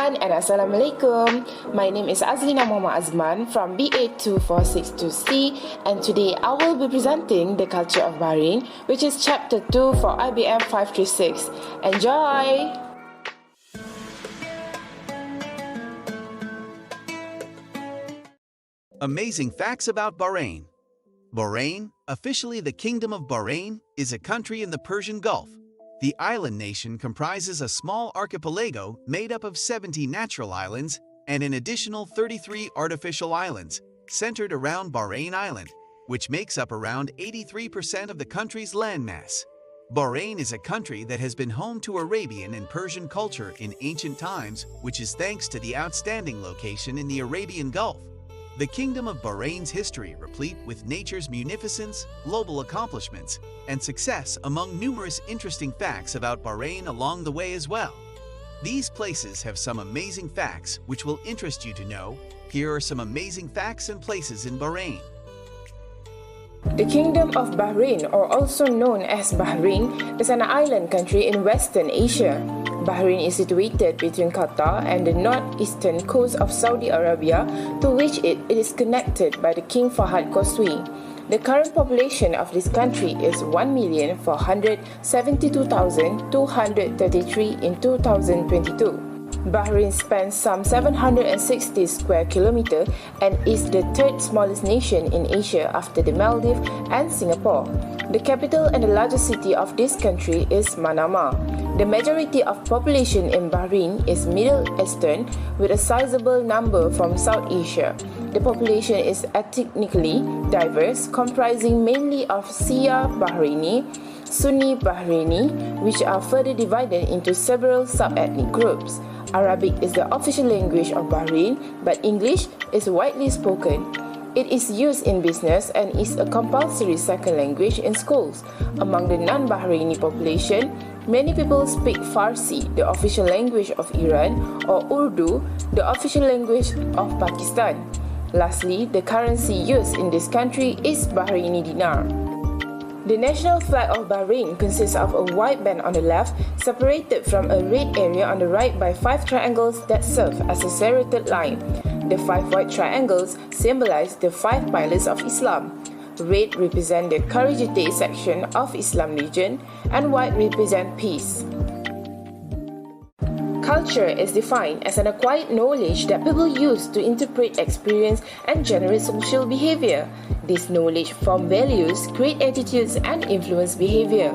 everyone and Assalamualaikum. My name is Azlina Azman from IBM536 and today I will be presenting the culture of Bahrain, which is chapter 2 for IBM536. Enjoy! Amazing facts about Bahrain. Bahrain, officially the Kingdom of Bahrain, is a country in the Persian Gulf. The island nation comprises a small archipelago made up of 70 natural islands and an additional 33 artificial islands, centered around Bahrain Island, which makes up around 83% of the country's landmass. Bahrain is a country that has been home to Arabian and Persian culture in ancient times, which is thanks to the outstanding location in the Arabian Gulf. The Kingdom of Bahrain's history replete with nature's munificence, global accomplishments, and success among numerous interesting facts about Bahrain along the way as well. These places have some amazing facts which will interest you to know. Here are some amazing facts and places in Bahrain. The Kingdom of Bahrain, or also known as Bahrain, is an island country in Western Asia. Bahrain is situated between Qatar and the northeastern coast of Saudi Arabia, to which it is connected by the King Fahd Causeway. The current population of this country is 1,472,233 in 2022. Bahrain spans some 760 square kilometers and is the third smallest nation in Asia after the Maldives and Singapore. The capital and the largest city of this country is Manama. The majority of population in Bahrain is Middle Eastern, with a sizable number from South Asia. The population is ethnically diverse, comprising mainly of Shia Bahraini, Sunni Bahraini, which are further divided into several sub-ethnic groups. Arabic is the official language of Bahrain, but English is widely spoken. It is used in business and is a compulsory second language in schools. Among the non-Bahraini population, many people speak Farsi, the official language of Iran, or Urdu, the official language of Pakistan. Lastly, the currency used in this country is Bahraini dinar. The national flag of Bahrain consists of a white band on the left, separated from a red area on the right by 5 triangles that serve as a serrated line. The 5 white triangles symbolize the 5 pillars of Islam. Red represents the Kharijite section of Islam religion, and white represents peace. Culture is defined as an acquired knowledge that people use to interpret experience and generate social behavior. This knowledge forms values, create attitudes, and influence behavior.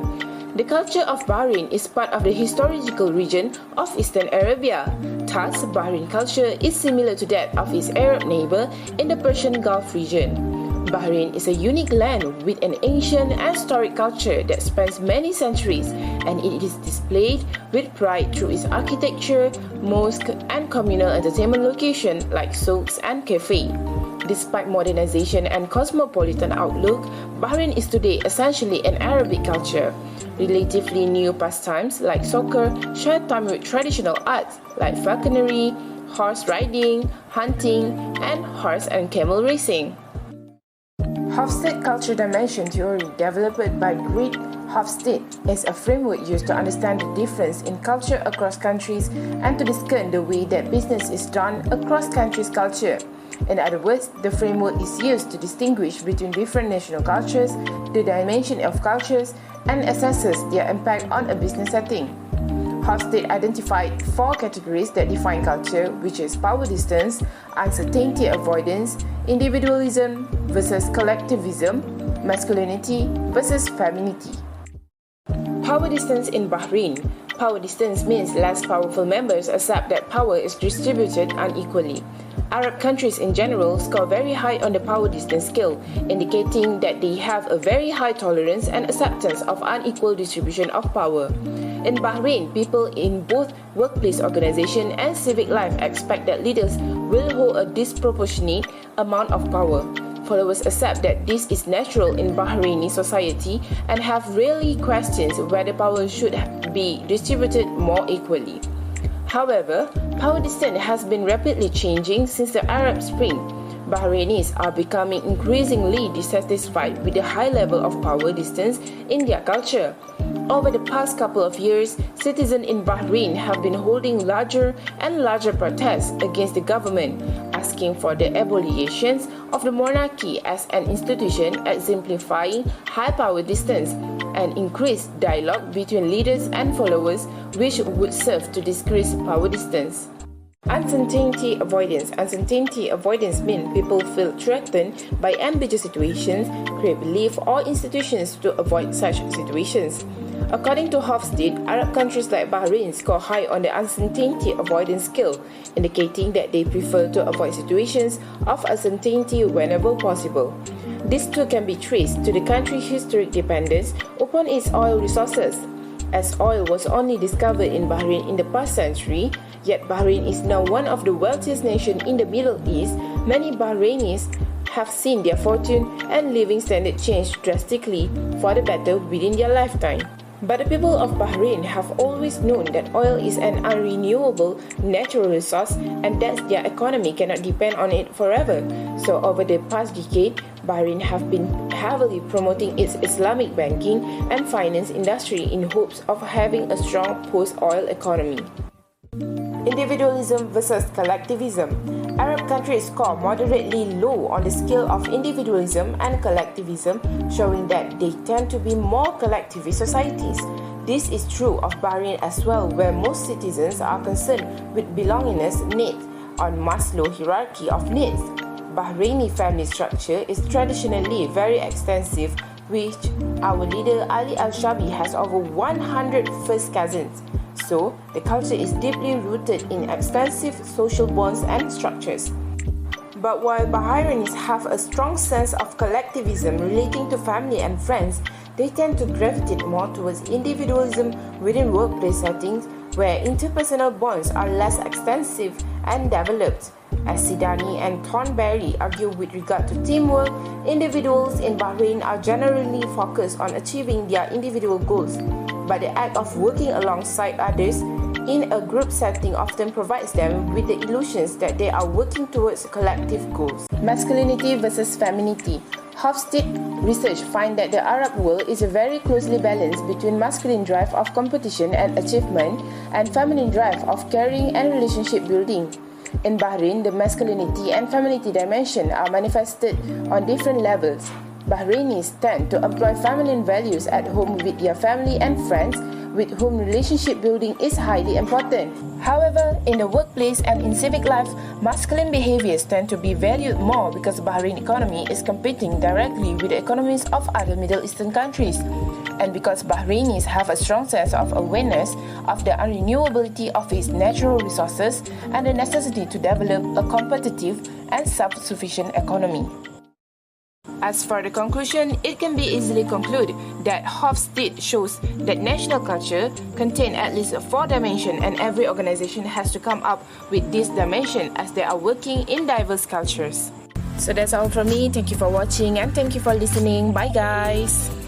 The culture of Bahrain is part of the historical region of Eastern Arabia. Thus, Bahrain culture is similar to that of its Arab neighbor in the Persian Gulf region. Bahrain is a unique land with an ancient and historic culture that spans many centuries, and it is displayed with pride through its architecture, mosque, and communal entertainment locations like souks and cafes. Despite modernization and cosmopolitan outlook, Bahrain is today essentially an Arabic culture. Relatively new pastimes like soccer share time with traditional arts like falconry, horse riding, hunting, and horse and camel racing. Hofstede Culture Dimension Theory, developed by Great Hofstede, is a framework used to understand the difference in culture across countries and to discern the way that business is done across countries' culture. In other words, the framework is used to distinguish between different national cultures, the dimension of cultures, and assesses their impact on a business setting. Hofstede identified 4 categories that define culture, which is power distance, uncertainty avoidance, individualism versus collectivism, masculinity versus femininity. Power distance in Bahrain. Power distance means less powerful members accept that power is distributed unequally. Arab countries in general score very high on the power distance scale, indicating that they have a very high tolerance and acceptance of unequal distribution of power. In Bahrain, people in both workplace organization and civic life expect that leaders will hold a disproportionate amount of power. Followers accept that this is natural in Bahraini society and have rarely questions whether power should be distributed more equally. However, power distance has been rapidly changing since the Arab Spring. Bahrainis are becoming increasingly dissatisfied with the high level of power distance in their culture. Over the past couple of years, citizens in Bahrain have been holding larger and larger protests against the government, asking for the abolition of the monarchy as an institution, exemplifying high power distance, and increased dialogue between leaders and followers, which would serve to decrease power distance. Uncertainty avoidance. Uncertainty avoidance means people feel threatened by ambiguous situations, create belief or institutions to avoid such situations. According to MOHD, Arab countries like Bahrain score high on the uncertainty avoidance scale, indicating that they prefer to avoid situations of uncertainty whenever possible. This too can be traced to the country's historic dependence upon its oil resources. As oil was only discovered in Bahrain in the past century, yet Bahrain is now one of the wealthiest nations in the Middle East, many Bahrainis have seen their fortune and living standard change drastically for the better within their lifetime. But the people of Bahrain have always known that oil is an unrenewable natural resource and that their economy cannot depend on it forever. So over the past decade, Bahrain have been heavily promoting its Islamic banking and finance industry in hopes of having a strong post-oil economy. Individualism versus collectivism. Arab countries score moderately low on the scale of individualism and collectivism, showing that they tend to be more collectivist societies. This is true of Bahrain as well, where most citizens are concerned with belongingness needs on Maslow's hierarchy of needs. Bahraini family structure is traditionally very extensive, which our leader Ali Al-Shabi has over 100 first cousins. So, the culture is deeply rooted in extensive social bonds and structures. But while Bahrainis have a strong sense of collectivism relating to family and friends, they tend to gravitate more towards individualism within workplace settings where interpersonal bonds are less extensive and developed. As Sidani and Thornberry argue with regard to teamwork, individuals in Bahrain are generally focused on achieving their individual goals, but the act of working alongside others in a group setting often provides them with the illusions that they are working towards collective goals. Masculinity versus femininity. MOHD research finds that the Arab world is very closely balanced between masculine drive of competition and achievement and feminine drive of caring and relationship building. In Bahrain, the masculinity and femininity dimension are manifested on different levels. Bahrainis tend to employ feminine values at home with their family and friends, with whom relationship building is highly important. However, in the workplace and in civic life, masculine behaviors tend to be valued more because Bahrain economy is competing directly with the economies of other Middle Eastern countries, and because Bahrainis have a strong sense of awareness of the unrenewability of its natural resources and the necessity to develop a competitive and self-sufficient economy. As for the conclusion, it can be easily concluded that MOHD shows that national culture contains at least 4 dimensions and every organization has to come up with this dimension as they are working in diverse cultures. So that's all from me. Thank you for watching and thank you for listening. Bye guys!